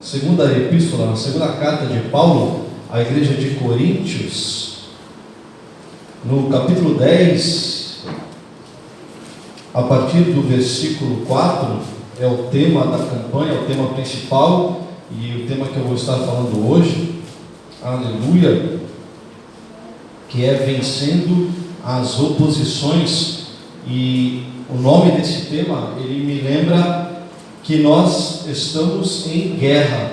Segunda epístola, na segunda carta de Paulo à igreja de Coríntios, no capítulo 10, a partir do versículo 4, é o tema da campanha, é o tema principal e o tema que eu vou estar falando hoje, aleluia, que é vencendo as oposições. E o nome desse tema, ele me lembra que nós estamos em guerra,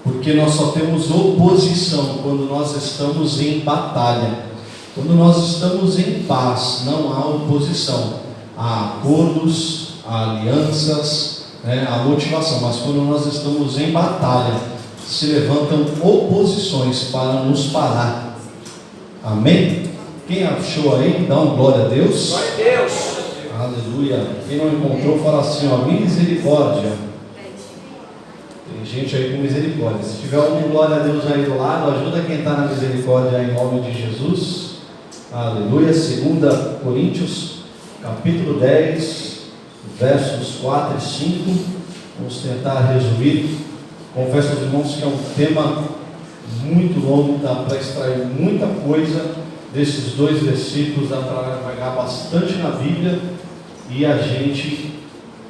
porque nós só temos oposição quando nós estamos em batalha. Quando nós estamos em paz, não há oposição, há acordos, há alianças, há motivação, mas quando nós estamos em batalha, se levantam oposições para nos parar. Amém? Quem achou aí, dá um glória a Deus. Glória a Deus. Aleluia. Quem não encontrou, fala assim, ó, misericórdia. Tem gente aí com misericórdia. Se tiver um glória a Deus aí do lado, ajuda quem está na misericórdia aí, em nome de Jesus. Aleluia. 2 Coríntios, capítulo 10, versos 4 e 5. Vamos tentar resumir. Confesso aos irmãos que é um tema muito longo, dá para extrair muita coisa desses dois versículos, dá para navegar bastante na Bíblia e a gente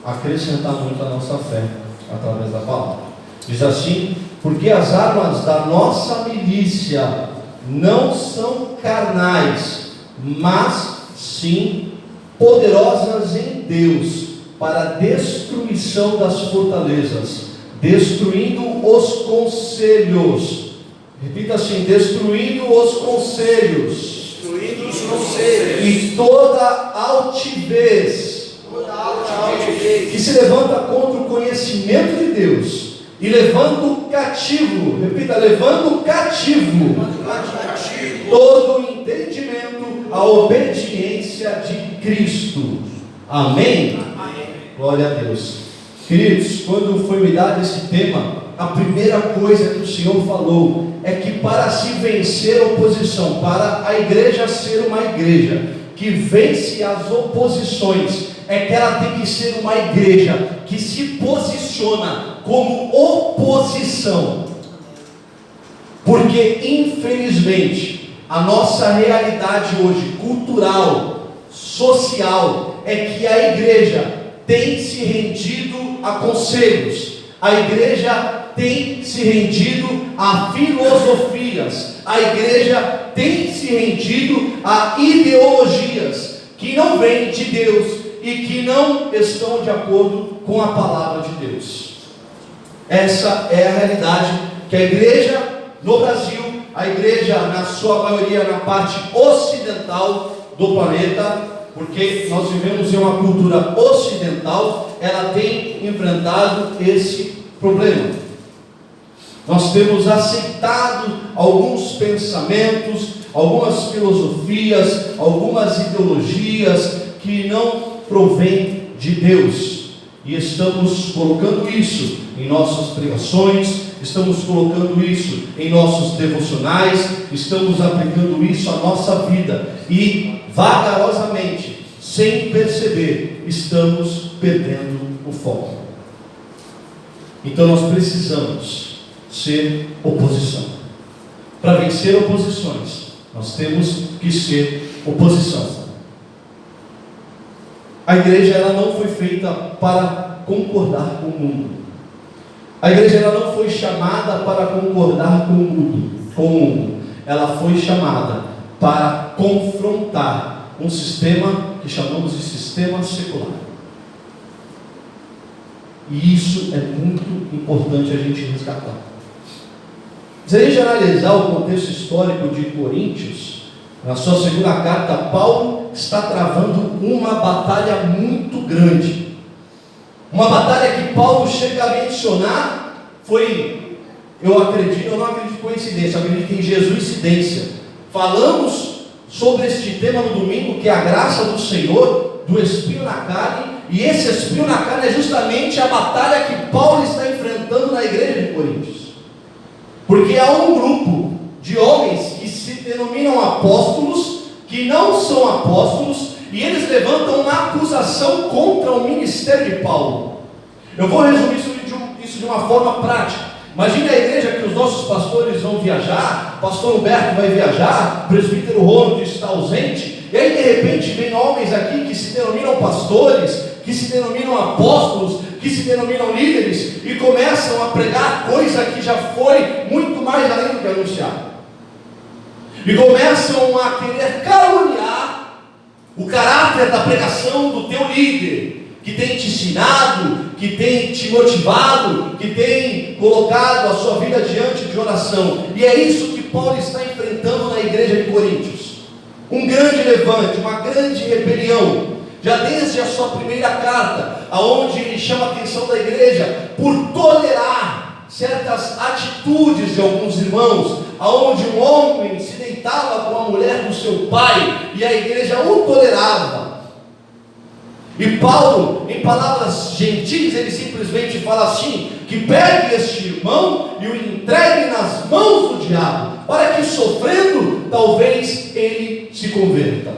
acrescentar muito a nossa fé através da palavra. Diz assim: porque as armas da nossa milícia não são carnais, mas sim poderosas em Deus para a destruição das fortalezas, destruindo os conselhos. Repita assim: destruindo os conselhos, e toda altivez que se levanta contra o conhecimento de Deus, e levando cativo, repita, levando cativo todo o entendimento à obediência de Cristo. Amém? Glória a Deus. Queridos, quando foi me dado esse tema, a primeira coisa que o Senhor falou é que para se vencer a oposição, para a igreja ser uma igreja que vence as oposições, é que ela tem que ser uma igreja que se posiciona como oposição. Porque infelizmente a nossa realidade hoje, cultural, social, é que a igreja tem se rendido a conselhos, a igreja tem se rendido a filosofias, a igreja tem se rendido a ideologias que não vêm de Deus e que não estão de acordo com a palavra de Deus. Essa é a realidade que a igreja no Brasil, a igreja na sua maioria na parte ocidental do planeta, porque nós vivemos em uma cultura ocidental, ela tem enfrentado esse problema. Nós temos aceitado alguns pensamentos, algumas filosofias, algumas ideologias que não provêm de Deus, e estamos colocando isso em nossas pregações, estamos colocando isso em nossos devocionais, estamos aplicando isso à nossa vida, e vagarosamente, sem perceber, estamos perdendo o foco. Então nós precisamos ser oposição. Para vencer oposições, nós temos que ser oposição. A igreja ela não foi feita para concordar com o mundo. A igreja ela não foi chamada para concordar com o mundo. Ela foi chamada para confrontar um sistema que chamamos de sistema secular. E isso é muito importante a gente resgatar. Se a gente analisar o contexto histórico de Coríntios, na sua segunda carta, Paulo está travando uma batalha muito grande. Uma batalha que Paulo chega a mencionar foi, eu não acredito em coincidência, eu acredito em jesuicidência. Falamos sobre este tema no domingo, que é a graça do Senhor, do espinho na carne, e esse espinho na carne é justamente a batalha que Paulo está enfrentando na igreja de Coríntios. Porque há um grupo de homens que se denominam apóstolos, que não são apóstolos, e eles levantam uma acusação contra o ministério de Paulo. Eu vou resumir isso isso de uma forma prática. Imagine a igreja que os nossos pastores vão viajar, o pastor Humberto vai viajar, o presbítero Ronald está ausente, e aí de repente vem homens aqui que se denominam pastores, que se denominam apóstolos, que se denominam líderes, e começam a pregar coisa que já foi muito mais além do que anunciado. E começam a querer caluniar o caráter da pregação do teu líder, que tem te ensinado, que tem te motivado, que tem colocado a sua vida diante de oração. E é isso que Paulo está enfrentando na igreja de Coríntios. Um grande levante, uma grande rebelião. Já desde a sua primeira carta, aonde ele chama a atenção da igreja por tolerar certas atitudes de alguns irmãos, aonde um homem se deitava com a mulher do seu pai e a igreja o tolerava. E Paulo, em palavras gentis, ele simplesmente fala assim: que pegue este irmão e o entregue nas mãos do diabo, para que sofrendo, talvez ele se converta.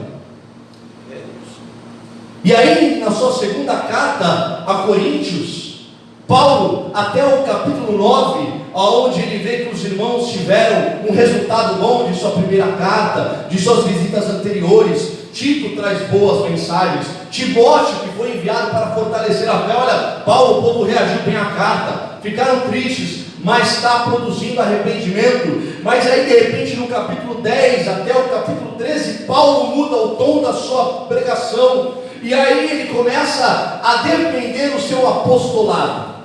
E aí, na sua segunda carta a Coríntios, Paulo, até o capítulo 9, onde ele vê que os irmãos tiveram um resultado bom de sua primeira carta, de suas visitas anteriores. Tito traz boas mensagens, Timóteo, que foi enviado para fortalecer a fé. Olha, Paulo, o povo reagiu bem à carta, ficaram tristes, mas está produzindo arrependimento. Mas aí de repente no capítulo 10 até o capítulo 13, Paulo muda o tom da sua pregação, e aí ele começa a defender o seu apostolado.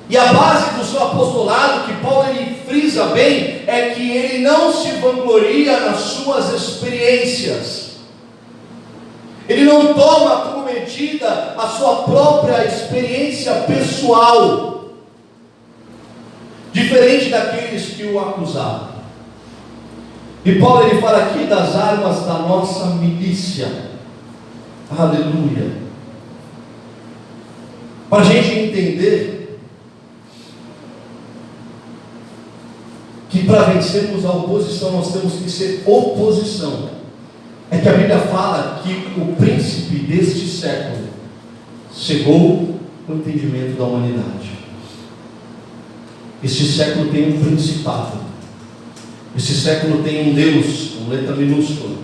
E a base do seu apostolado, que Paulo ele frisa bem, é que ele não se vangloria nas suas experiências. Ele não toma como medida a sua própria experiência pessoal, diferente daqueles que o acusavam. E Paulo ele fala aqui das armas da nossa milícia. Aleluia. Para a gente entender que para vencermos a oposição nós temos que ser oposição, é que a Bíblia fala que o príncipe deste século cegou o entendimento da humanidade. Este século tem um principado, este século tem um Deus, com letra minúscula,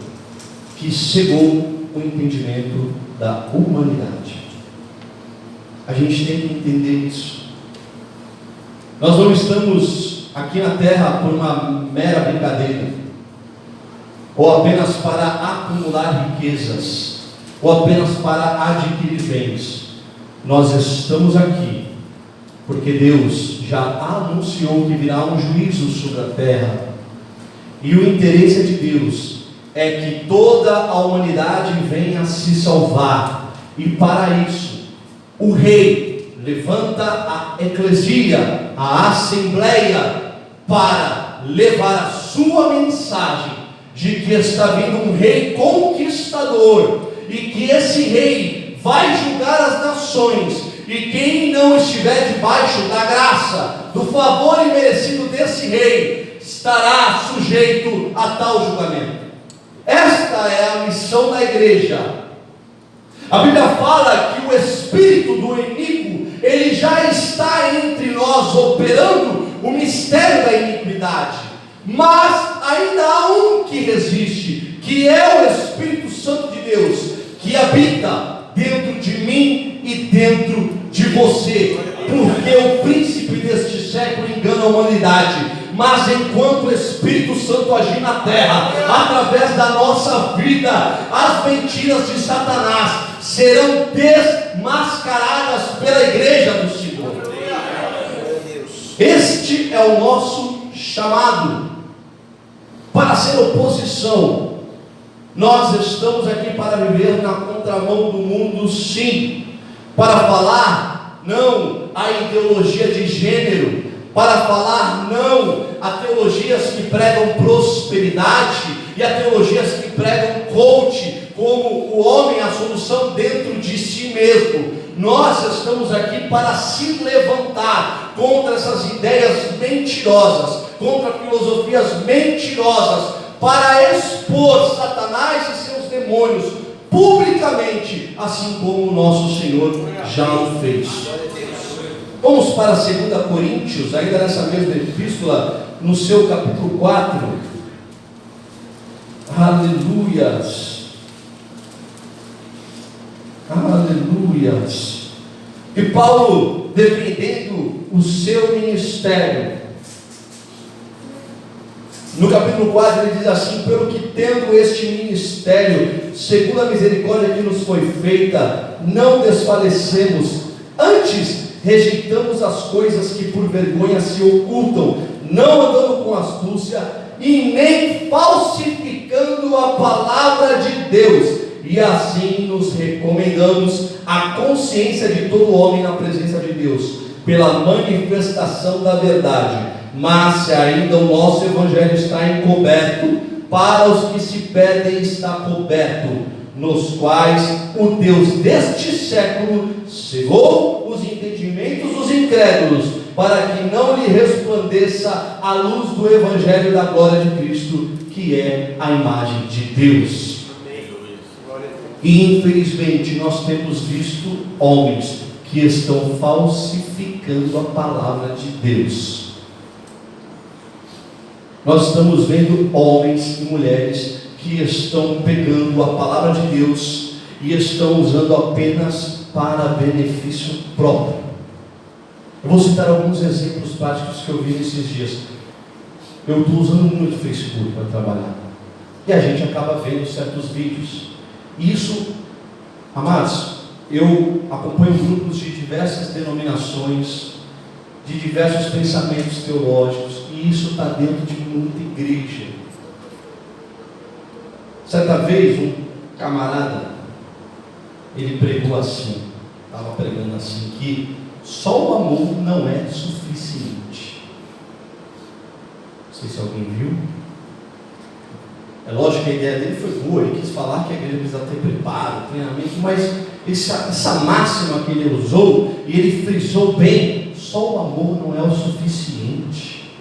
que cegou o entendimento da humanidade. A gente tem que entender isso. Nós não estamos aqui na terra por uma mera brincadeira, ou apenas para acumular riquezas, ou apenas para adquirir bens. Nós estamos aqui porque Deus já anunciou que virá um juízo sobre a terra, e o interesse de Deus é que toda a humanidade venha se salvar. E para isso o rei levanta a eclesia, a assembleia, para levar a sua mensagem de que está vindo um rei conquistador, e que esse rei vai julgar as nações, e quem não estiver debaixo da graça, do favor imerecido desse rei, estará sujeito a tal julgamento. Esta é a missão da igreja. A Bíblia fala que o espírito do iníquo, ele já está entre nós, operando o mistério da iniquidade. Mas ainda há um que resiste, que é o Espírito Santo de Deus, que habita dentro de mim e dentro de você. Porque o príncipe deste século engana a humanidade. Mas enquanto o Espírito Santo agir na terra, através da nossa vida, as mentiras de Satanás serão desmascaradas pela igreja do Senhor. Este é o nosso chamado, para ser oposição. Nós estamos aqui para viver na contramão do mundo, sim, para falar não a ideologia de gênero, para falar não a teologias que pregam prosperidade e a teologias que pregam coach, como o homem a solução dentro de si mesmo. Nós estamos aqui para se levantar contra essas ideias mentirosas, contra filosofias mentirosas, para expor Satanás e seus demônios publicamente, assim como o nosso Senhor já o fez. Vamos para 2 Coríntios, ainda nessa mesma epístola, no seu capítulo 4. Aleluias. Aleluias. E Paulo, defendendo o seu ministério, no capítulo 4 ele diz assim: pelo que tendo este ministério, segundo a misericórdia que nos foi feita, não desfalecemos, antes rejeitamos as coisas que por vergonha se ocultam, não andando com astúcia e nem falsificando a palavra de Deus, e assim nos recomendamos a consciência de todo homem na presença de Deus, pela manifestação da verdade. Mas se ainda o nosso evangelho está encoberto, para os que se perdem está coberto, nos quais o Deus deste século cegou os entendimentos dos incrédulos, para que não lhe resplandeça a luz do evangelho da glória de Cristo, que é a imagem de Deus. E infelizmente nós temos visto homens que estão falsificando a palavra de Deus. Nós estamos vendo homens e mulheres que estão pegando a palavra de Deus e estão usando apenas para benefício próprio. Eu vou citar alguns exemplos práticos que eu vi nesses dias. Eu estou usando muito o Facebook para trabalhar, e a gente acaba vendo certos vídeos. Isso, amados, eu acompanho grupos de diversas denominações, de diversos pensamentos teológicos, e isso está dentro de muita igreja. Certa vez um camarada, ele pregou assim, estava pregando assim, que só o amor não é suficiente. Não sei se alguém viu. É lógico que a ideia dele foi boa, ele quis falar que a igreja precisa ter preparo, treinamento, mas essa máxima que ele usou, e ele frisou bem: só o amor não é o suficiente.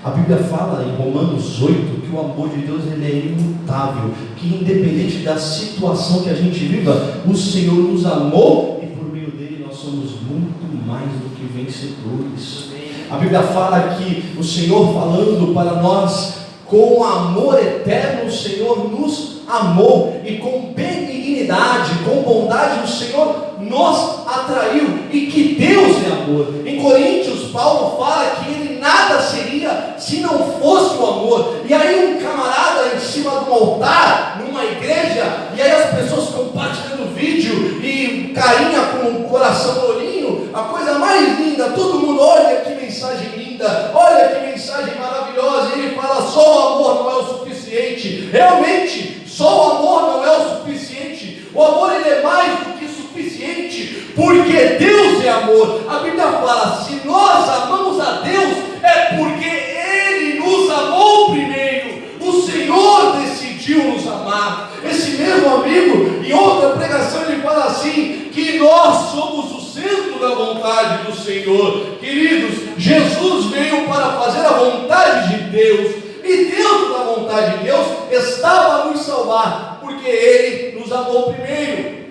A Bíblia fala em Romanos 8 que o amor de Deus ele é imutável, que independente da situação que a gente viva, o Senhor nos amou e por meio dele nós somos muito mais do que vencedores. A Bíblia fala que o Senhor, falando para nós com amor eterno, o Senhor nos amou, e com benignidade, com bondade, o Senhor nos atraiu, e que Deus é amor. Em Coríntios, Paulo fala que ele nada seria se não fosse o amor. E aí um camarada em cima de um altar, numa igreja, e aí as pessoas compartilhando o vídeo, e carinha com o coração no olhinho, a coisa mais linda, todo mundo: olha que mensagem linda, olha que mensagem maravilhosa. E ele fala: só o amor não é o suficiente. Realmente, só o amor não é o suficiente. O amor ele é mais do que suficiente, porque Deus é amor. A Bíblia fala: se nós amamos a Deus, é porque Ele nos amou primeiro. O Senhor decidiu nos amar. Esse mesmo amigo, em outra pregação, ele fala assim: que nós somos o centro da vontade do Senhor. Queridos, Jesus veio para fazer a vontade de Deus, e dentro da vontade de Deus estava nos salvar, porque Ele nos amou primeiro.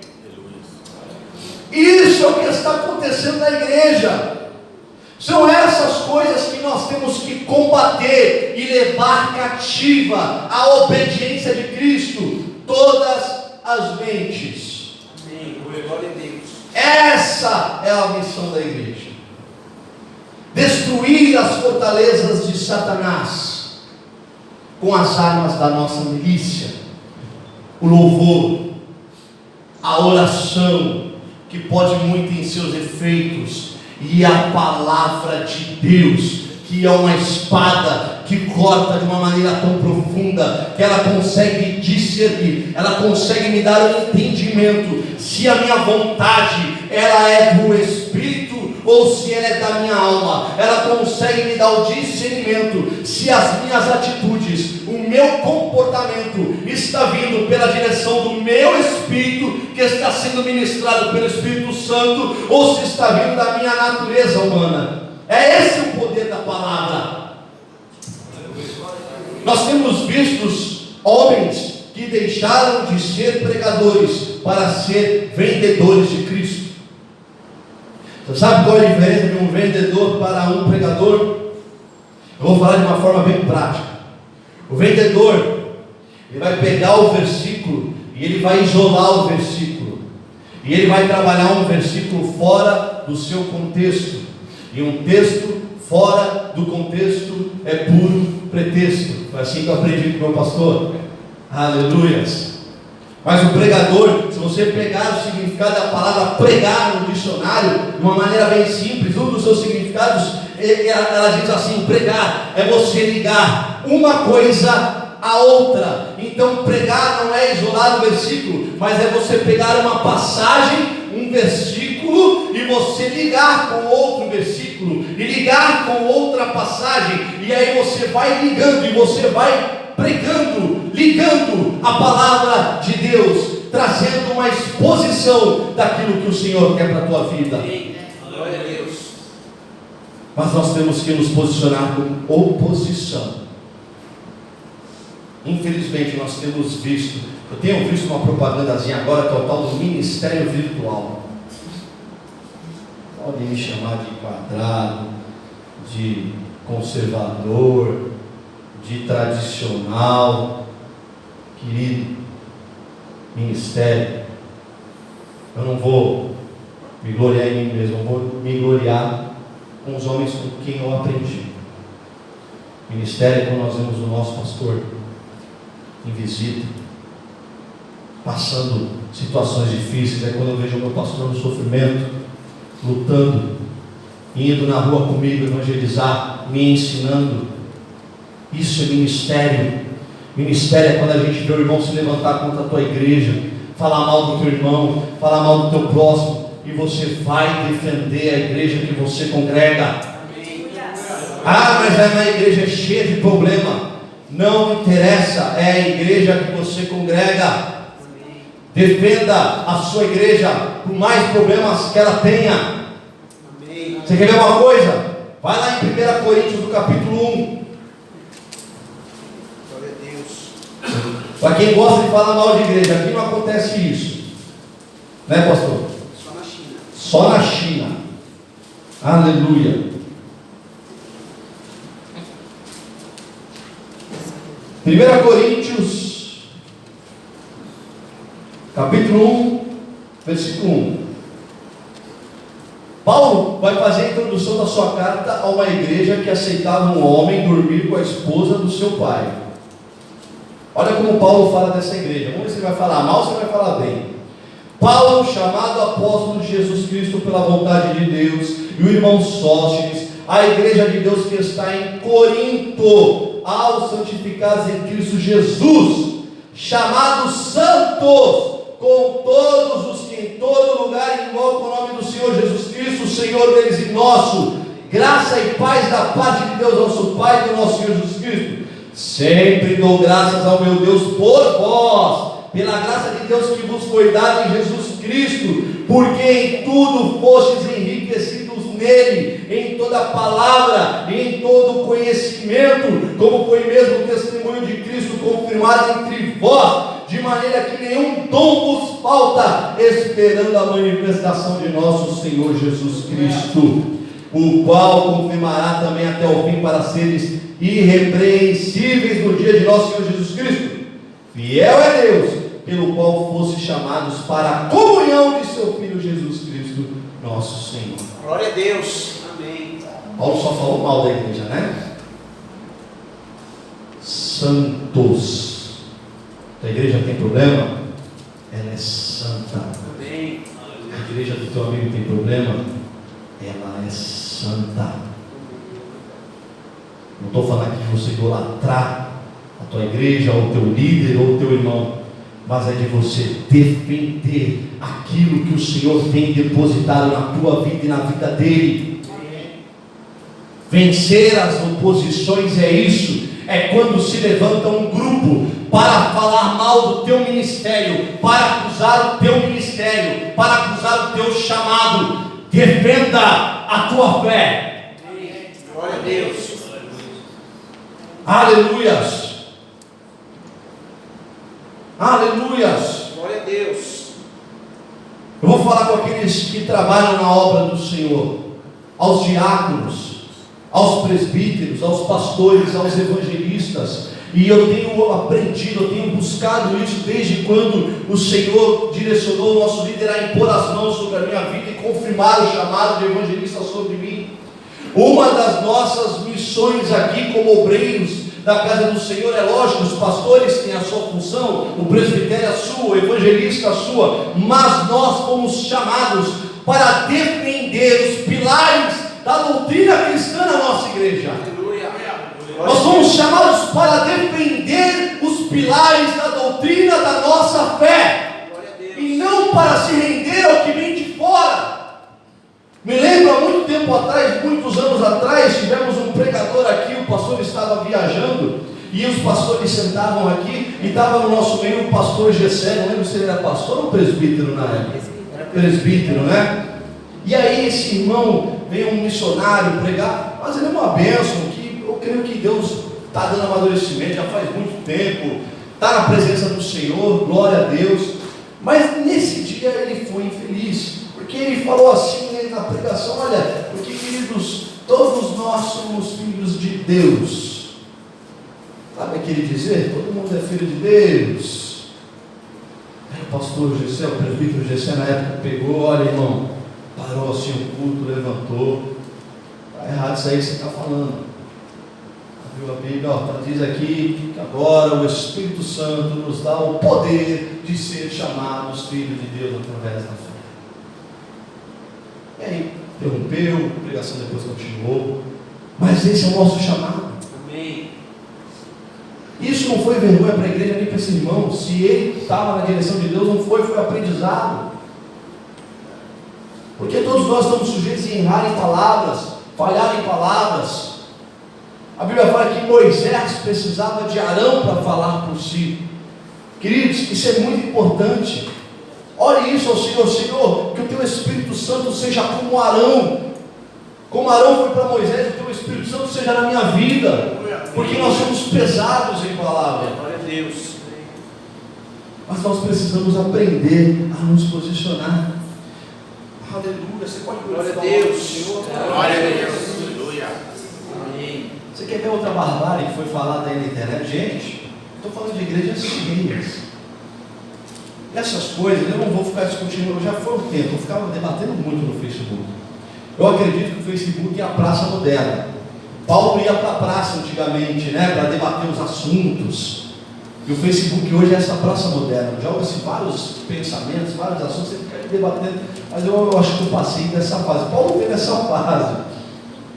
Isso é o que está acontecendo na igreja. São essas coisas que nós temos que combater e levar cativa a obediência de Cristo, todas as mentes. Amém. Glória a Deus. Essa é a missão da igreja: destruir as fortalezas de Satanás com as armas da nossa milícia, o louvor, a oração, que pode muito em seus efeitos, e a palavra de Deus, que é uma espada que corta de uma maneira tão profunda, que ela consegue discernir, ela consegue me dar um entendimento, se a minha vontade ela é do Espírito, ou se ela é da minha alma. Ela consegue me dar o discernimento, se as minhas atitudes, o meu comportamento está vindo pela direção do meu Espírito, que está sendo ministrado pelo Espírito Santo, ou se está vindo da minha natureza humana. É esse o poder da palavra. Nós temos visto homens que deixaram de ser pregadores para ser vendedores de Cristo. Você sabe qual é a diferença de um vendedor para um pregador? Eu vou falar de uma forma bem prática. O vendedor, ele vai pegar o versículo e ele vai isolar o versículo. E ele vai trabalhar um versículo fora do seu contexto. E um texto fora do contexto é puro pretexto. Foi assim que eu aprendi com o meu pastor. Aleluias. Mas o pregador, se você pegar o significado da palavra pregar no dicionário, de uma maneira bem simples, um dos seus significados, ela diz assim: pregar é você ligar uma coisa a outra. Então pregar não é isolar o versículo, mas é você pegar uma passagem, um versículo, e você ligar com outro versículo, e ligar com outra passagem, e aí você vai ligando, e você vai pregando, ligando a palavra de Deus, trazendo uma exposição daquilo que o Senhor quer para a tua vida. Glória a Deus. Mas nós temos que nos posicionar com oposição. Infelizmente nós temos visto, eu tenho visto uma propagandazinha agora que é o tal do ministério virtual. Podem me chamar de quadrado, de conservador, de tradicional. Querido, ministério, eu não vou me gloriar em mim mesmo, eu vou me gloriar com os homens com quem eu aprendi. Ministério é quando nós vemos o nosso pastor em visita, passando situações difíceis. É quando eu vejo o meu pastor no sofrimento, lutando, indo na rua comigo evangelizar, me ensinando. Isso é ministério. Ministério é quando a gente vê o irmão se levantar contra a tua igreja, falar mal do teu irmão, falar mal do teu próximo, e você vai defender a igreja que você congrega. Ah, mas a minha igreja é cheia de problema. Não interessa, é a igreja que você congrega. Defenda a sua igreja, por mais problemas que ela tenha. Você quer ver uma coisa? Vai lá em 1 Coríntios, no capítulo 1. Para quem gosta de falar mal de igreja, aqui não acontece isso, né, pastor? Só na China. Só na China. Aleluia. 1 Coríntios, capítulo 1, versículo 1. Paulo vai fazer a introdução da sua carta a uma igreja que aceitava um homem dormir com a esposa do seu pai. Olha como Paulo fala dessa igreja. Vamos ver se ele vai falar mal ou se ele vai falar bem. Paulo, chamado apóstolo de Jesus Cristo pela vontade de Deus, e o irmão Sóstenes, a igreja de Deus que está em Corinto, aos santificados em Cristo Jesus, chamados santos, com todos os que em todo lugar invocam o nome do Senhor Jesus Cristo, o Senhor deles e nosso, graça e paz da parte de Deus, nosso Pai, e do nosso Senhor Jesus Cristo. Sempre dou graças ao meu Deus por vós, pela graça de Deus que vos foi dada em Jesus Cristo, porque em tudo fostes enriquecidos nele, em toda palavra e em todo conhecimento, como foi mesmo o testemunho de Cristo confirmado entre vós, de maneira que nenhum dom vos falta, esperando a manifestação de nosso Senhor Jesus Cristo, o qual confirmará também até o fim para seres irrepreensíveis no dia de nosso Senhor Jesus Cristo. Fiel é Deus, pelo qual fosse chamados para a comunhão de seu Filho Jesus Cristo, nosso Senhor. Glória a Deus. Amém. Paulo só falou mal da igreja, né? Santos. A igreja tem problema? Ela é santa. Amém. A igreja do teu amigo tem problema? Ela é santa. Não estou falando aqui de você idolatrar a tua igreja, ou o teu líder, ou o teu irmão, mas é de você defender aquilo que o Senhor tem depositado na tua vida e na vida dele. Vencer as oposições é isso, é quando se levanta um grupo para falar mal do teu ministério, para acusar o teu ministério, para acusar o teu chamado. Defenda a tua fé. Glória a Deus. Aleluias. Aleluias. Glória a Deus. Eu vou falar com aqueles aqueles que trabalham na obra do Senhor, aos diáconos, aos presbíteros, aos pastores, aos evangelistas. E eu tenho aprendido, eu tenho buscado isso desde quando o Senhor direcionou o nosso líder a impor as mãos sobre a minha vida e confirmar o chamado de evangelista sobre mim. Uma das nossas missões aqui como obreiros da casa do Senhor, é lógico, os pastores têm a sua função, o presbitério a sua, o evangelista a sua, mas nós fomos chamados para defender os pilares da doutrina cristã na nossa igreja. Nós fomos chamados para defender os pilares da doutrina da nossa fé, e não para se render ao que vem de fora. Me lembro, há muito tempo atrás, muitos anos atrás, tivemos um pregador aqui, o pastor estava viajando, e os pastores sentavam aqui, e estava no nosso meio o pastor Gessé, não lembro se ele era pastor ou presbítero na época, presbítero, né? E aí esse irmão veio um missionário pregar, mas ele é uma bênção, que eu creio que Deus está dando amadurecimento, já faz muito tempo, está na presença do Senhor, glória a Deus, mas nesse dia ele foi infeliz, porque ele falou assim na pregação: olha, porque queridos, todos nós somos filhos de Deus. Sabe aquele dizer? Todo mundo é filho de Deus. Aí o pastor Gessé, o presbítero Gessé na época pegou: olha, irmão, parou assim o culto, levantou. Está errado isso aí que você está falando. Abriu a Bíblia, diz aqui que agora o Espírito Santo nos dá o poder de ser chamados filhos de Deus através da fé. E aí, interrompeu, a pregação depois continuou, mas esse é o nosso chamado. Amém. Isso não foi vergonha para a igreja nem para esse irmão. Se ele estava na direção de Deus, não foi aprendizado. Porque todos nós estamos sujeitos a errar em palavras, falhar em palavras. A Bíblia fala que Moisés precisava de Arão para falar por si. Queridos, isso é muito importante. Ore isso ao Senhor: Senhor, que o Teu Espírito Santo seja como Arão. Como Arão foi para Moisés, o Teu Espírito Santo seja na minha vida. Porque nós somos pesados em palavra. Glória a Deus. Mas nós precisamos aprender a nos posicionar. Aleluia. Você pode glória a Deus. Senhor. Glória a Deus. Aleluia. Amém. Você quer ver outra barbárie que foi falada aí na internet? Gente, estou falando de igrejas cheias. Essas coisas eu não vou ficar discutindo, já foi um tempo, eu ficava debatendo muito no Facebook. Eu acredito que o Facebook é a praça moderna. Paulo ia para a praça antigamente, né, para debater os assuntos. E o Facebook hoje é essa praça moderna. Joga-se vários pensamentos, vários assuntos, você fica debatendo. Mas eu acho que eu passei dessa fase. Paulo teve essa fase.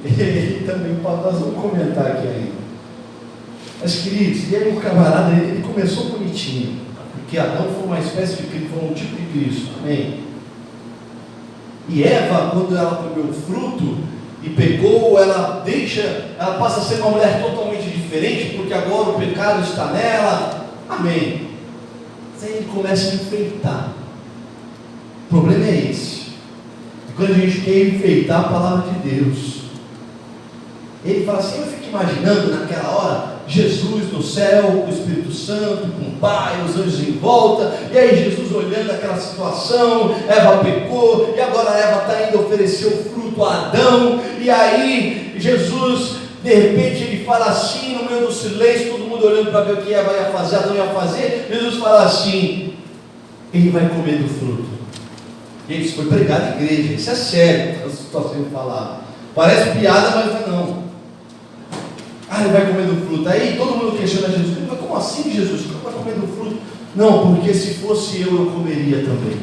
Ele também, nós vamos comentar aqui ainda. Mas queridos, e aí o camarada, ele começou bonitinho. Porque Adão foi uma espécie de Cristo, foi um tipo de Cristo, amém? E Eva, quando ela comeu o fruto e pecou, ela passa a ser uma mulher totalmente diferente, porque agora o pecado está nela, amém? Mas aí ele começa a enfeitar. O problema é esse. E quando a gente quer enfeitar a palavra de Deus, ele fala assim: eu fico imaginando naquela hora Jesus no céu, o Espírito Santo, com o Pai, os anjos em volta, e aí Jesus olhando aquela situação, Eva pecou, e agora Eva está indo oferecer o fruto a Adão, e aí Jesus, de repente, ele fala assim, no meio do silêncio, todo mundo olhando para ver o que Eva ia fazer, Adão ia fazer, Jesus fala assim: ele vai comer do fruto. Gente, isso foi pregado em igreja, isso é sério, a situação de falar. Parece piada, mas não. Ele vai comer do fruto. Aí todo mundo questiona Jesus: mas como assim, Jesus? Como vai comer do fruto? Não, porque se fosse eu comeria também.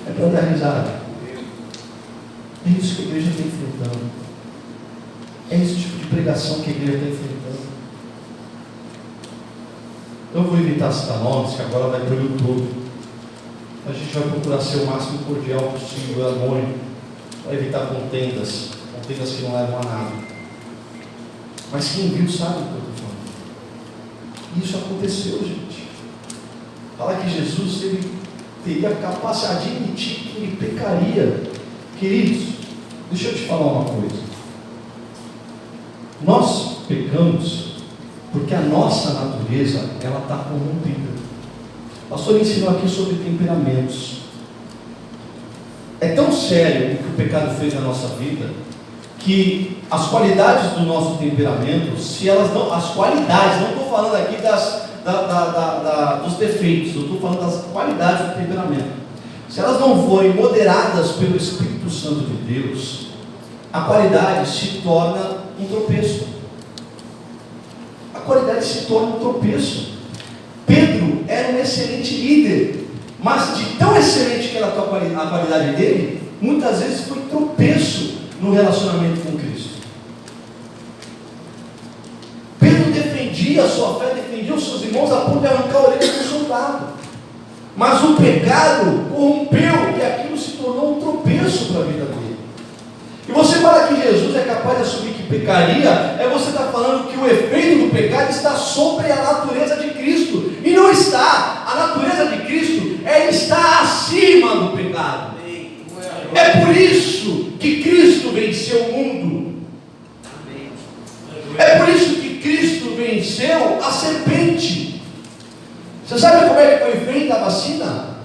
É para dar risada. É isso que a igreja está enfrentando. É esse tipo de pregação que a igreja está enfrentando. Eu vou evitar citar nomes, que agora vai para o YouTube. A gente vai procurar ser o máximo cordial possível, harmônico, para evitar contendas que não levam a nada. Mas quem viu sabe o que eu estou falando. Isso aconteceu, gente. Fala que Jesus teria a capacidade de admitir que ele pecaria. Queridos, deixa eu te falar uma coisa. Nós pecamos porque a nossa natureza ela está corrompida. O pastor ensinou aqui sobre temperamentos. É tão sério o que o pecado fez na nossa vida, que as qualidades do nosso temperamento, se elas não, as qualidades, não estou falando aqui dos defeitos, eu estou falando das qualidades do temperamento. Se elas não forem moderadas pelo Espírito Santo de Deus, a qualidade se torna um tropeço. A qualidade se torna um tropeço. Pedro era um excelente líder, mas de tão excelente que era a qualidade dele, muitas vezes foi tropeço no relacionamento com Cristo. Pedro defendia a sua fé, defendia os seus irmãos a ponto de arrancar a orelha do soldado. Mas o pecado corrompeu e aquilo se tornou um tropeço para a vida dele. E você fala que Jesus é capaz de assumir que pecaria, é você estar falando que o efeito do pecado está sobre a natureza de Cristo. E não está. A natureza de Cristo está acima do pecado. É por isso que Cristo venceu o mundo. É por isso que Cristo venceu a serpente. Você sabe como é que foi feita a vacina?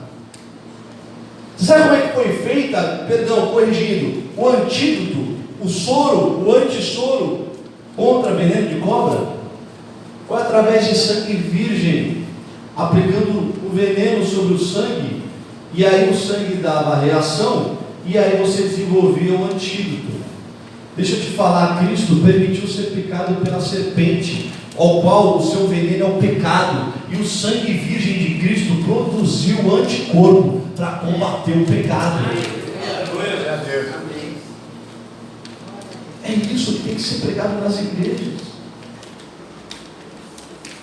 Você sabe como é que foi feita, corrigindo, o antídoto, o soro, o antissoro contra veneno de cobra? Foi através de sangue virgem, aplicando o veneno sobre o sangue, e aí o sangue dava a reação, e aí você desenvolvia o antídoto. Deixa eu te falar, Cristo permitiu ser picado pela serpente, ao qual o seu veneno é o pecado, e o sangue virgem de Cristo produziu o anticorpo para combater o pecado. É isso que tem que ser pregado nas igrejas.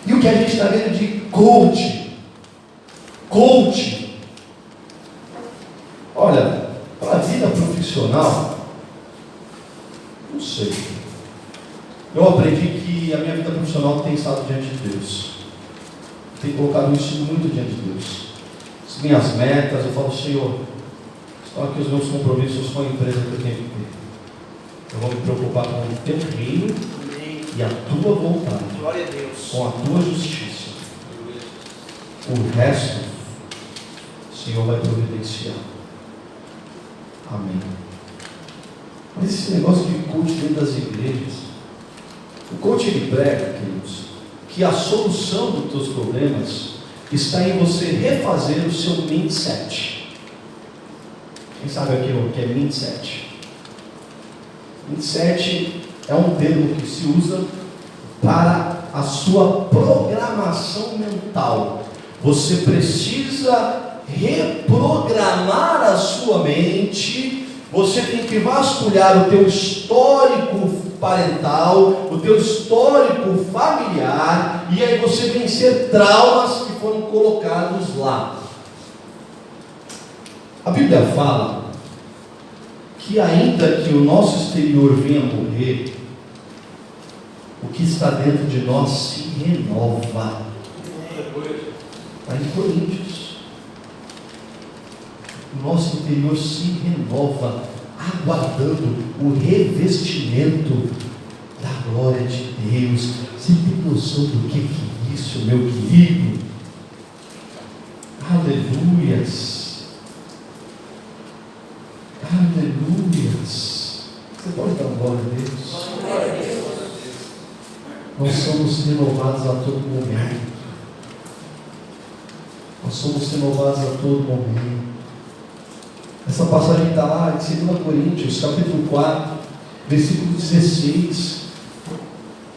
E o que a gente está vendo de coach, olha, para a vida profissional, não sei. Eu aprendi que a minha vida profissional tem estado diante de Deus. Tenho colocado isso muito diante de Deus. As minhas metas, eu falo, Senhor, estão aqui os meus compromissos com a empresa que eu tenho que ter. Eu vou me preocupar com o teu reino e a tua vontade. Glória a Deus. Com a tua justiça. O resto, o Senhor vai providenciar. Amém. Mas esse negócio de coach dentro das igrejas, o coach ele prega, queridos, que a solução dos teus problemas está em você refazer o seu mindset. Quem sabe aqui o que é mindset? Mindset é um termo que se usa para a sua programação mental. Você precisa reprogramar a sua mente. Você tem que vasculhar o teu histórico parental, o teu histórico familiar, e aí você vencer traumas que foram colocados lá. A Bíblia fala que ainda que o nosso exterior venha a morrer, o que está dentro de nós se renova. Está em Coríntios. O nosso interior se renova, aguardando o revestimento da glória de Deus. Você tem noção do que é isso, meu querido? Aleluias! Aleluias! Você pode dar glória a Deus? Nós somos renovados a todo momento. Nós somos renovados a todo momento. Essa passagem está lá em 2 Coríntios, capítulo 4, versículo 16.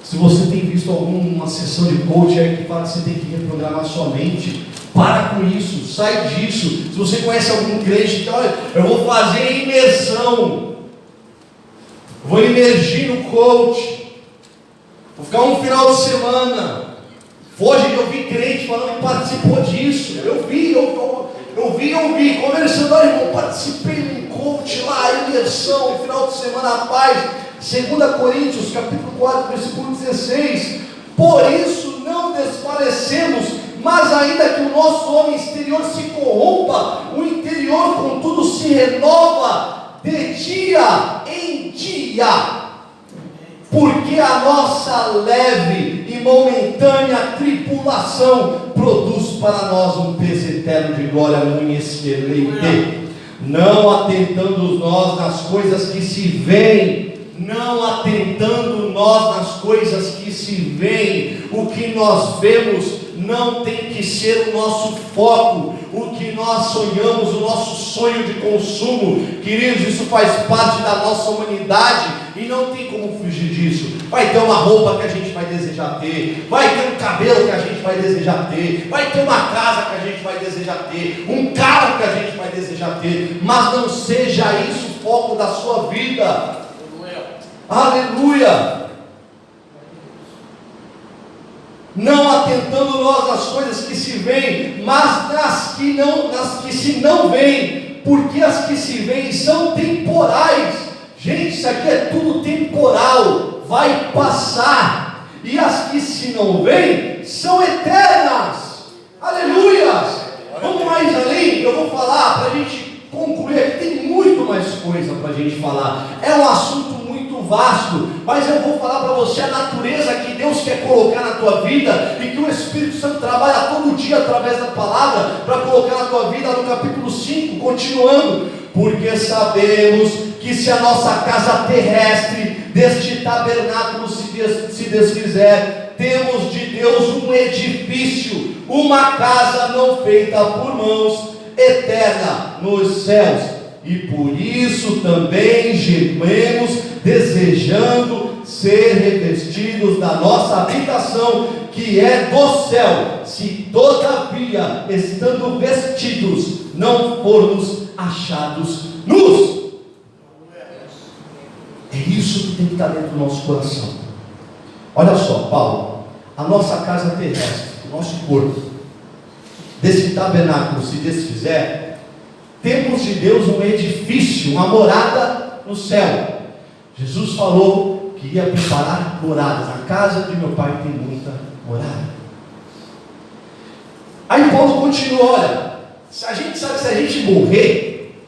Se você tem visto alguma sessão de coach aí que fala que você tem que reprogramar sua mente, para com isso, sai disso. Se você conhece algum crente, então, olha, eu vou fazer imersão, vou imergir no coach, vou ficar um final de semana. Hoje eu vi crente falando que participou disso. Eu vi, conversando, olha, irmão, participei de um coach lá, imersão, final de semana, a paz. 2 Coríntios, capítulo 4, versículo 16. Por isso não desfalecemos, mas ainda que o nosso homem exterior se corrompa, o interior contudo se renova de dia em dia. Porque a nossa leve e momentânea tribulação produz para nós um peso eterno de glória muito excelente, não atentando nós nas coisas que se veem, não atentando nós nas coisas que se veem. O que nós vemos não tem que ser o nosso foco, o que nós sonhamos, o nosso sonho de consumo, queridos, isso faz parte da nossa humanidade e não tem como fugir disso. Vai ter uma roupa que a gente vai desejar ter, vai ter um cabelo que a gente vai desejar ter, vai ter uma casa que a gente vai desejar ter, um carro que a gente vai desejar ter, mas não seja isso o foco da sua vida. Aleluia! Não atentando nós nas coisas que se veem, mas nas que se não veem, porque as que se veem são temporais. Gente, isso aqui é tudo temporal, vai passar, e as que se não veem são eternas. Aleluia! Vamos mais além, eu vou falar para a gente concluir aqui, tem muito mais coisa para a gente falar, é um assunto muito vasto, mas eu vou falar para você a natureza que Deus quer colocar na tua vida, e que o Espírito Santo trabalha todo dia através da palavra, para colocar na tua vida, no capítulo 5, continuando, porque sabemos que se a nossa casa terrestre deste tabernáculo se desfizer, temos de Deus um edifício, uma casa não feita por mãos, eterna nos céus, e por isso também gememos, desejando ser revestidos da nossa habitação, que é do céu, se todavia, estando vestidos, não formos achados nus. É isso que tem que estar dentro do nosso coração. Olha só, Paulo, a nossa casa terrestre, o nosso corpo, desse tabernáculo se desfizer, temos de Deus um edifício, uma morada no céu. Jesus falou que ia preparar moradas. A casa de meu pai tem muita morada. Aí Paulo continua, olha, a gente sabe que se a gente morrer,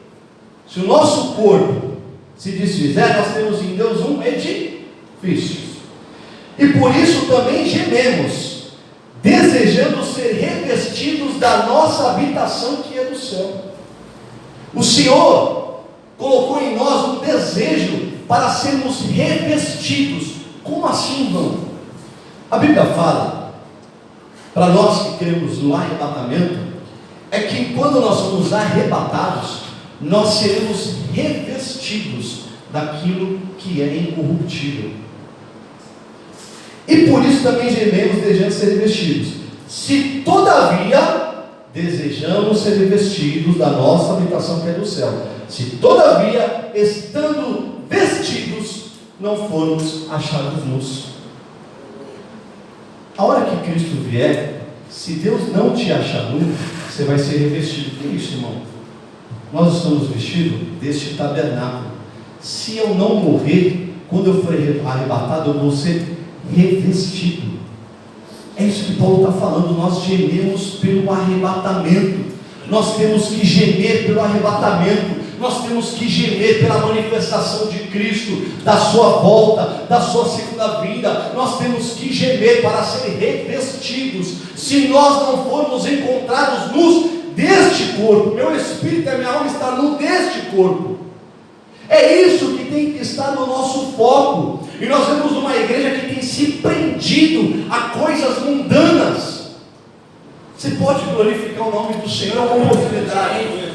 se o nosso corpo se desfizer, nós temos em Deus um edifício, e por isso também gememos, desejando ser revestidos da nossa habitação que é do céu. O Senhor colocou em nós um desejo para sermos revestidos. Como assim, irmão? A Bíblia fala, para nós que cremos no arrebatamento, é que quando nós somos arrebatados, nós seremos revestidos daquilo que é incorruptível. E por isso também gememos, desejando ser revestidos. Se todavia desejamos ser revestidos da nossa habitação que é do céu, se todavia, estando vestidos, não formos achados nus. A hora que Cristo vier, se Deus não te achar nu, você vai ser revestido. O que é isso, irmão? Nós estamos vestidos deste tabernáculo. Se eu não morrer, quando eu for arrebatado, eu vou ser revestido. É isso que Paulo está falando. Nós gememos pelo arrebatamento. Nós temos que gemer pelo arrebatamento. Nós temos que gemer pela manifestação de Cristo, da sua volta, da sua segunda vinda. Nós temos que gemer para ser revestidos. Se nós não formos encontrados nus deste corpo, meu espírito e minha alma estão nu deste corpo. É isso que tem que estar no nosso foco. E nós vemos uma igreja que tem se prendido a coisas mundanas. Você pode glorificar o nome do Senhor, é uma oportunidade.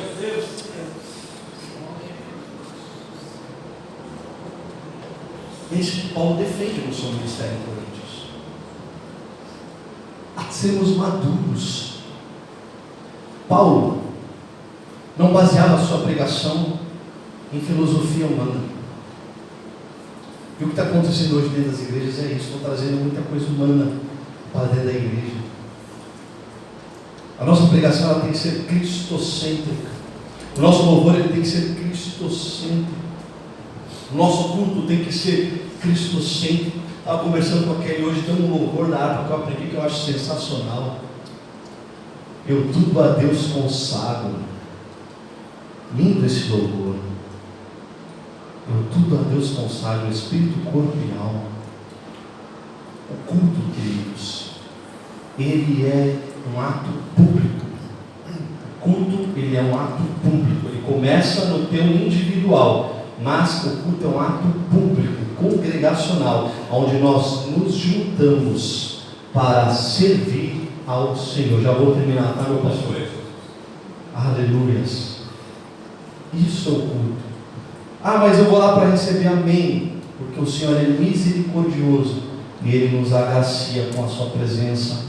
Isso que Paulo defende no seu ministério em Coríntios. A sermos maduros. Paulo não baseava a sua pregação em filosofia humana. E o que está acontecendo hoje dentro das igrejas é isso. Estão trazendo muita coisa humana para dentro da igreja. A nossa pregação ela tem que ser cristocêntrica. O nosso louvor ele tem que ser cristocêntrico. O nosso culto tem que ser cristocêntrico. Estava conversando com aquele hoje, tem um louvor da harpa que eu aprendi que eu acho sensacional. Eu tudo a Deus consagro. Lindo esse louvor. Eu tudo a Deus consagro, espírito, corpo e alma. O culto, queridos, ele é um ato público. O culto, ele é um ato público. Ele começa no teu individual, mas o culto é um ato público, congregacional, onde nós nos juntamos para servir ao Senhor. Já vou terminar, tá, meu pastor? Aleluias. Isso é o culto. Ah, mas eu vou lá para receber amém, porque o Senhor é misericordioso e Ele nos agracia com a sua presença,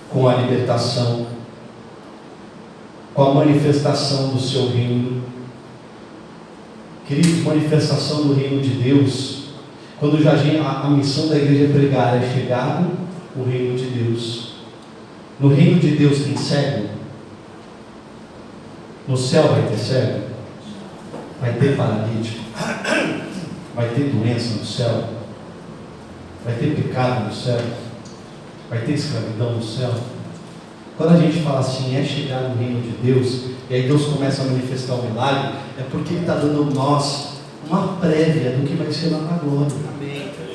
com a libertação, com a manifestação do seu reino. Queridos, manifestação do reino de Deus, quando já a missão da igreja é pregar, é chegado o reino de Deus. No reino de Deus tem cego? No céu vai ter cego? Vai ter paralítico? Vai ter doença no céu? Vai ter pecado no céu? Vai ter escravidão no céu? Quando a gente fala assim, é chegar no reino de Deus, e aí Deus começa a manifestar o milagre, é porque Ele está dando a nós uma prévia do que vai ser lá na glória.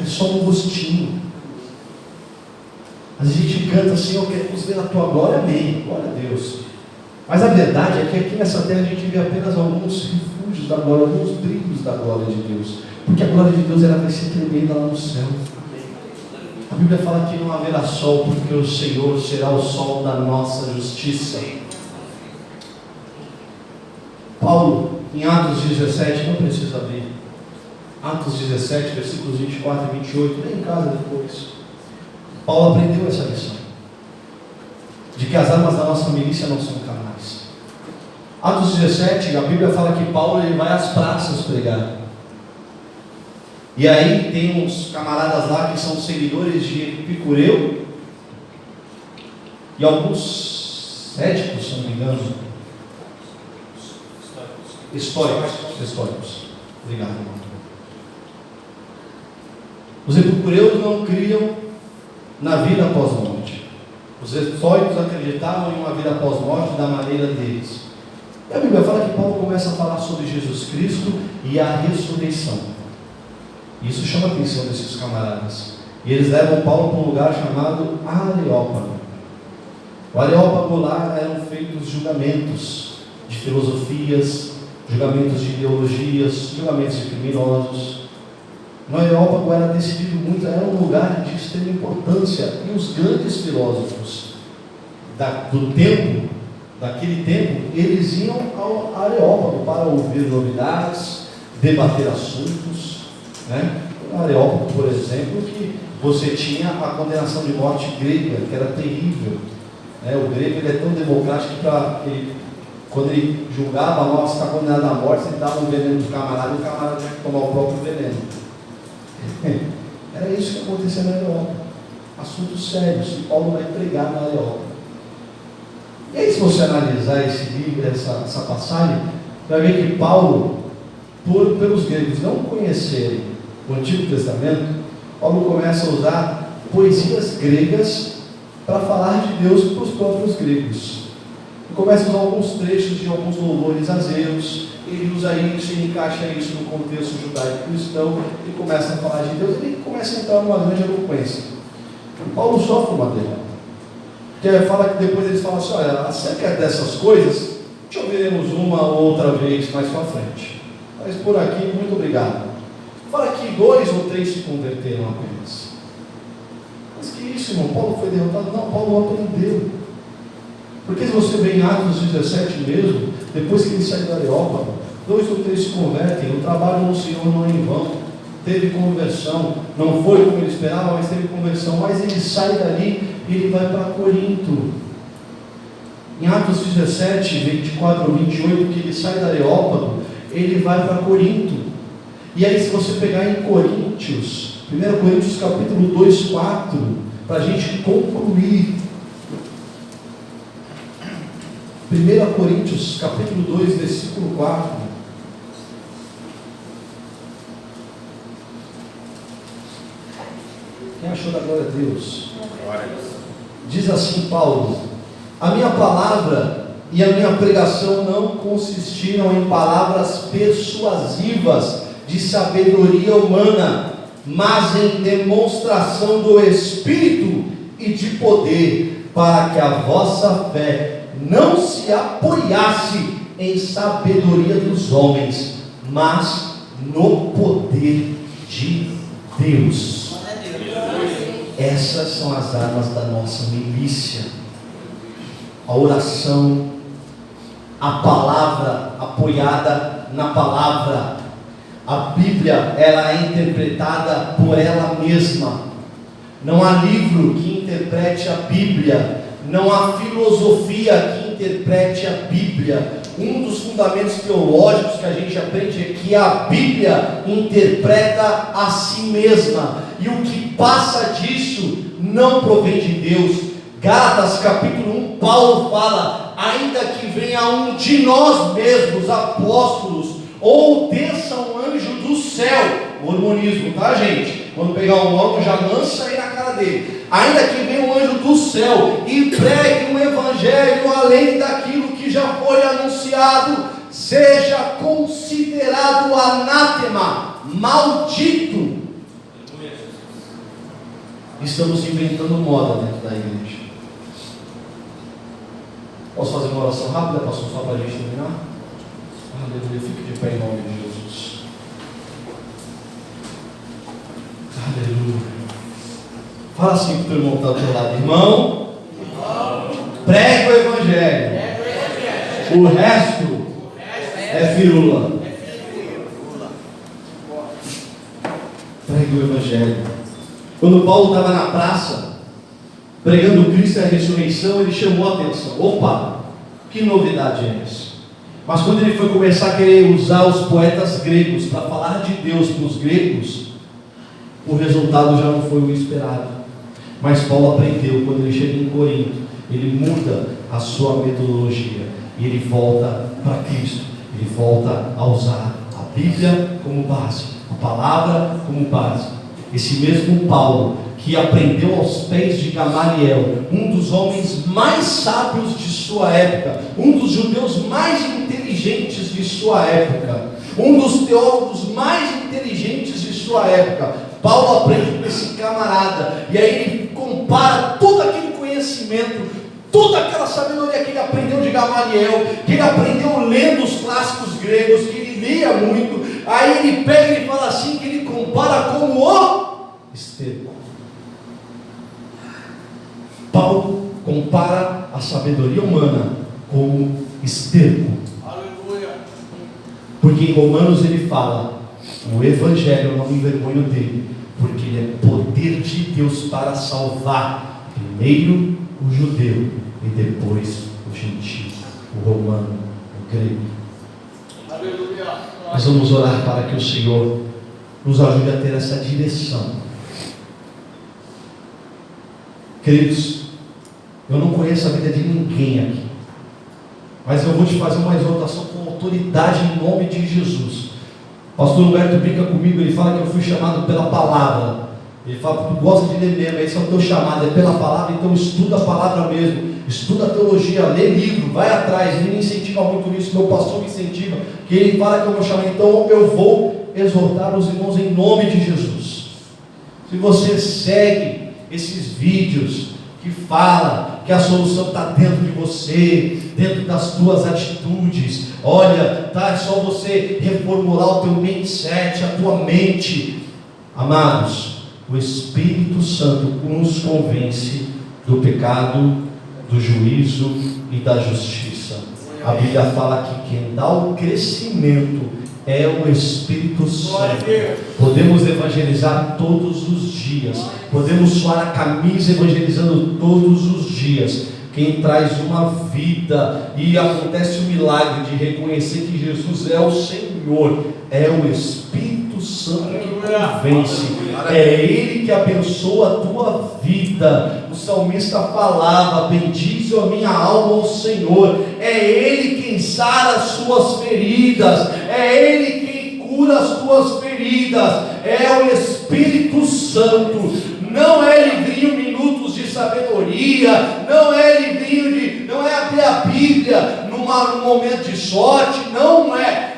É só um gostinho. Às vezes a gente canta assim, eu quero ver a tua glória, amém, glória a Deus. Mas a verdade é que aqui nessa terra a gente vê apenas alguns refúgios da glória, alguns brilhos da glória de Deus, porque a glória de Deus ela vai ser tremenda lá no céu. A Bíblia fala que não haverá sol, porque o Senhor será o sol da nossa justiça. Paulo, em Atos 17, não precisa abrir, Atos 17, versículos 24 e 28, nem em casa depois. Paulo aprendeu essa lição, de que as armas da nossa milícia não são carnais. Atos 17, a Bíblia fala que Paulo ele vai às praças pregar. E aí tem uns camaradas lá que são seguidores de Epicureu e alguns céticos, se não me engano, estoicos. Obrigado, irmão. Os epicureus não criam na vida após morte. Os estoicos acreditavam em uma vida após morte da maneira deles. E a Bíblia fala que Paulo começa a falar sobre Jesus Cristo e a ressurreição. Isso chama a atenção desses camaradas. E eles levam Paulo para um lugar chamado Areópago. O Areópago lá eram feitos julgamentos de filosofias, julgamentos de ideologias, julgamentos de criminosos. No Areópago era decidido muito, era um lugar de extrema importância. E os grandes filósofos do tempo, daquele tempo, eles iam ao Areópago para ouvir novidades, debater assuntos. No Areópago, por exemplo, que você tinha a condenação de morte grega, que era terrível. O grego ele é tão democrático que quando ele julgava, nós está condenado à morte, ele dava um veneno do camarada e o camarada tinha que tomar o próprio veneno. Era isso que acontecia no Areópago. Assuntos sérios, e Paulo vai pregar no Areópago. E aí, se você analisar esse livro, essa passagem, vai ver que Paulo, pelos gregos não conhecerem o Antigo Testamento, Paulo começa a usar poesias gregas para falar de Deus para os próprios gregos. Ele começa a usar alguns trechos de alguns louvores a Zeus, ele usa isso e encaixa isso no contexto judaico-cristão, ele começa a falar de Deus, ele começa a entrar numa grande eloquência. Paulo sofre uma derrota, porque fala que depois eles falam assim, olha, acerca dessas coisas, te ouviremos uma ou outra vez mais para frente. Mas por aqui, muito obrigado. Fala que 2 ou 3 se converteram apenas. Mas que isso, irmão? Paulo foi derrotado? Não, Paulo aprendeu. Porque se você vê em Atos 17 mesmo, depois que ele sai do Areópago, 2 ou 3 se convertem, o trabalho no Senhor não é em vão. Teve conversão, não foi como ele esperava, mas teve conversão. Mas ele sai dali e ele vai para Corinto. Em Atos 17, 24 ou 28, que ele sai do Areópago, ele vai para Corinto. E aí, se você pegar em Coríntios, 1 Coríntios capítulo 2, 4, para a gente concluir. 1 Coríntios capítulo 2, versículo 4. Quem achou da glória a Deus? Diz assim Paulo: a minha palavra e a minha pregação não consistiram em palavras persuasivas de sabedoria humana, mas em demonstração do Espírito e de poder, para que a vossa fé não se apoiasse em sabedoria dos homens, mas no poder de Deus. Essas são as armas da nossa milícia: a oração, a palavra apoiada na palavra. A Bíblia, ela é interpretada por ela mesma. Não há livro que interprete a Bíblia, não há filosofia que interprete a Bíblia. Um dos fundamentos teológicos que a gente aprende é que a Bíblia interpreta a si mesma, e o que passa disso não provém de Deus. Gálatas capítulo 1, Paulo fala: ainda que venha um de nós mesmos, apóstolos, ou desça um anjo do céu, mormonismo, tá, gente? Quando pegar um ângulo, já lança aí na cara dele. Ainda que venha um anjo do céu e pregue um evangelho além daquilo que já foi anunciado, seja considerado anátema, maldito. Estamos inventando moda dentro da igreja. Posso fazer uma oração rápida, pastor, só para a gente terminar? Aleluia, fique de pé em nome de Jesus. Aleluia. Fala assim para o teu irmão que está do teu lado: irmão, prega o evangelho. O resto é firula. Pregue o evangelho. Quando Paulo estava na praça pregando Cristo e a ressurreição, ele chamou a atenção: opa, que novidade é essa? Mas quando ele foi começar a querer usar os poetas gregos para falar de Deus para os gregos, o resultado já não foi o esperado. Mas Paulo aprendeu. Quando ele chega em Corinto, ele muda a sua metodologia e ele volta para Cristo. Ele volta a usar a Bíblia como base, a palavra como base. Esse mesmo Paulo que aprendeu aos pés de Gamaliel, um dos homens mais sábios de sua época, um dos judeus mais inteligentes de sua época, um dos teólogos mais inteligentes de sua época, Paulo aprende com esse camarada, e aí ele compara todo aquele conhecimento, toda aquela sabedoria que ele aprendeu de Gamaliel, que ele aprendeu lendo os clássicos gregos, que ele lia muito. Aí ele pega e fala assim, que ele compara como o esterco. Paulo compara a sabedoria humana como esterco. Aleluia. Porque em Romanos ele fala: o evangelho, eu não me envergonho dele, porque ele é poder de Deus para salvar primeiro o judeu e depois o gentio, o romano, o grego. Aleluia. Nós vamos orar para que o Senhor nos ajude a ter essa direção. Queridos, eu não conheço a vida de ninguém aqui, mas eu vou te fazer uma exortação com autoridade em nome de Jesus. O pastor Humberto brinca comigo, ele fala que eu fui chamado pela palavra. Ele fala que tu gosta de ler mesmo, esse é o teu chamado, é pela palavra. Então estuda a palavra mesmo, estuda a teologia, lê livro, vai atrás. Ele me incentiva muito nisso, meu pastor me incentiva, que ele fala que é o meu chamado. Então eu vou exortar os irmãos em nome de Jesus. Se você segue esses vídeos que fala que a solução está dentro de você, dentro das tuas atitudes, olha, tá, é só você reformular o teu mindset, a tua mente. Amados, o Espírito Santo nos convence do pecado, do juízo e da justiça. A Bíblia fala que quem dá o crescimento é o Espírito Santo. Podemos evangelizar todos os dias, podemos suar a camisa evangelizando todos os dias. Quem traz uma vida e acontece o milagre de reconhecer que Jesus é o Senhor, é o Espírito Santo que convence, é Ele que abençoa a tua vida. O salmista falava: bendize a minha alma ao Senhor. É Ele quem sara as suas feridas, é Ele quem cura as tuas feridas, é o Espírito Santo. Não é livrinho minutos de sabedoria, não é livrinho de, não é abrir a Bíblia num momento de sorte, não é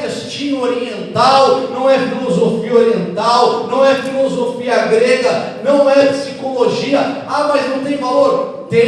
textinho oriental, não é filosofia oriental, não é filosofia grega, não é psicologia. Ah, mas não tem valor? Tem.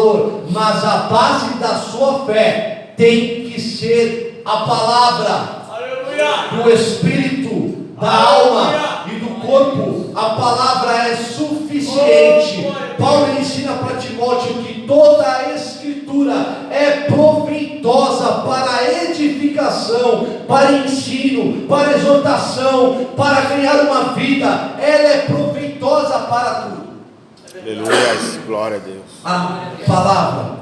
valor, mas a base da sua fé tem que ser a palavra Aleluia. do espírito, da alma e do corpo. A palavra é suficiente. Paulo ensina para Timóteo que toda a escritura é proveitosa para a edificação, para ensino, para exortação, para ganhar uma vida. Ela é proveitosa para tudo. Aleluia, glória a Deus. A palavra.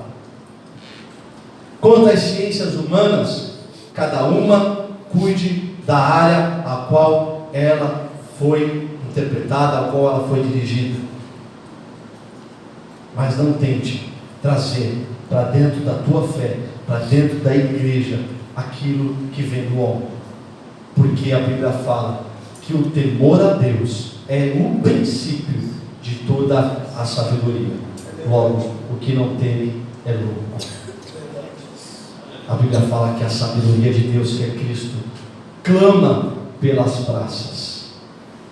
Quanto às ciências humanas, cada uma cuide da área a qual ela foi interpretada, a qual ela foi dirigida. Mas não tente trazer para dentro da tua fé, para dentro da igreja, aquilo que vem do homem. Porque a Bíblia fala que o temor a Deus é o princípio de toda a sabedoria. Logo, o que não teme é louco. A Bíblia fala que a sabedoria de Deus, que é Cristo, clama pelas praças,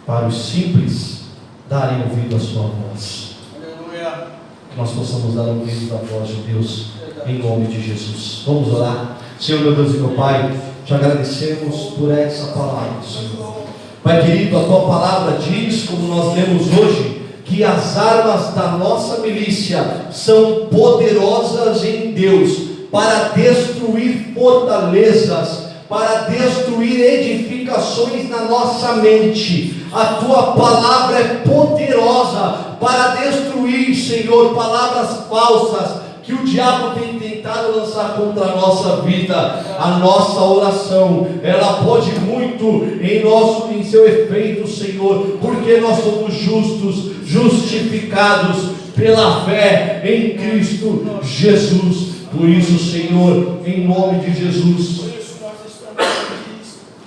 para os simples darem ouvido à sua voz. Aleluia. Que nós possamos dar ouvido à voz de Deus, em nome de Jesus. Vamos orar. Senhor, meu Deus e meu Pai, te agradecemos por essa palavra, Senhor. Pai querido, a tua palavra diz, como nós lemos hoje, que as armas da nossa milícia são poderosas em Deus para destruir fortalezas, para destruir edificações na nossa mente. A tua palavra é poderosa para destruir, Senhor, palavras falsas que o diabo tem tentado lançar contra a nossa vida. A nossa oração, ela pode muito em seu efeito, Senhor, porque nós somos justos, justificados pela fé em Cristo Jesus. Por isso, Senhor, em nome de Jesus,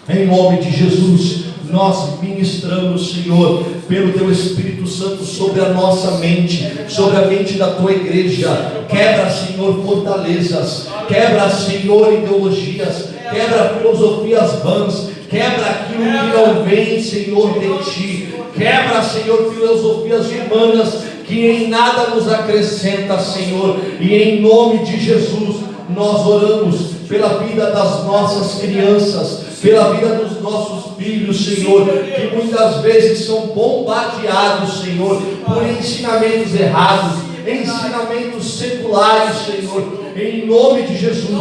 em nome de Jesus, nós ministramos, Senhor, pelo Teu Espírito Santo sobre a nossa mente, sobre a mente da Tua igreja. Quebra, Senhor, fortalezas, quebra, Senhor, ideologias, quebra filosofias vãs, quebra aquilo que não vem, Senhor, de Ti. Quebra, Senhor, filosofias humanas que em nada nos acrescenta, Senhor. E em nome de Jesus, nós oramos pela vida das nossas crianças, pela vida dos nossos filhos, Senhor, que muitas vezes são bombardeados, Senhor, por ensinamentos errados, ensinamentos seculares, Senhor. Em nome de Jesus,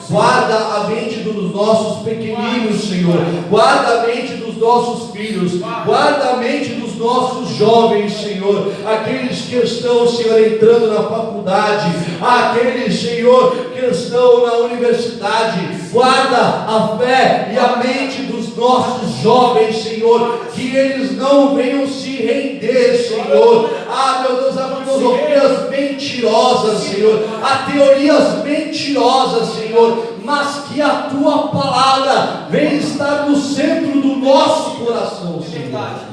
guarda a mente dos nossos pequeninos, Senhor, guarda a mente dos nossos filhos, guarda a mente dos nossos jovens, Senhor, aqueles que estão, Senhor, entrando na faculdade, aqueles, Senhor, que estão na universidade. Guarda a fé e a mente dos nossos jovens, Senhor, que eles não venham se render, Senhor, meu Deus, a filosofias mentirosas, Senhor, a teorias mentirosas, Senhor, mas que a Tua palavra venha estar no centro do nosso coração, Senhor.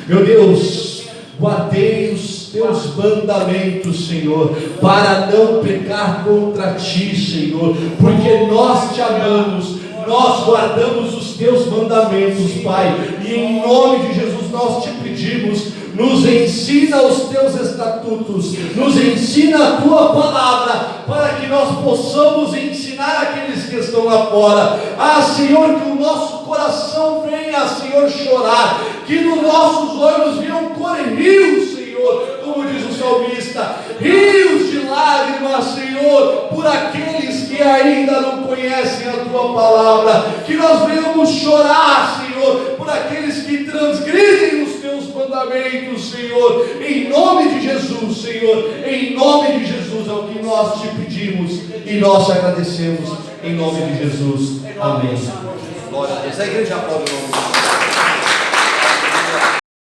Meu Deus, guardei os Teus mandamentos, Senhor, para não pecar contra Ti, Senhor, porque nós Te amamos, nós guardamos os Teus mandamentos, Pai, e em nome de Jesus nós Te pedimos, nos ensina os Teus estatutos, nos ensina a Tua palavra, para que nós possamos ensinar aqueles que estão lá fora. Senhor, que o nosso coração venha, Senhor, chorar, que nos nossos olhos venham correr rios, Senhor, como diz o salmista, rios de lágrimas, Senhor, por aqueles que ainda não conhecem a Tua palavra, que nós venhamos chorar, Senhor, por aqueles que transgridem os Teus mandamentos, Senhor, em nome de Jesus, Senhor, em nome de Jesus é o que nós Te pedimos e nós Te agradecemos, em nome de Jesus, amém. Glória a Deus. A igreja pode o nome.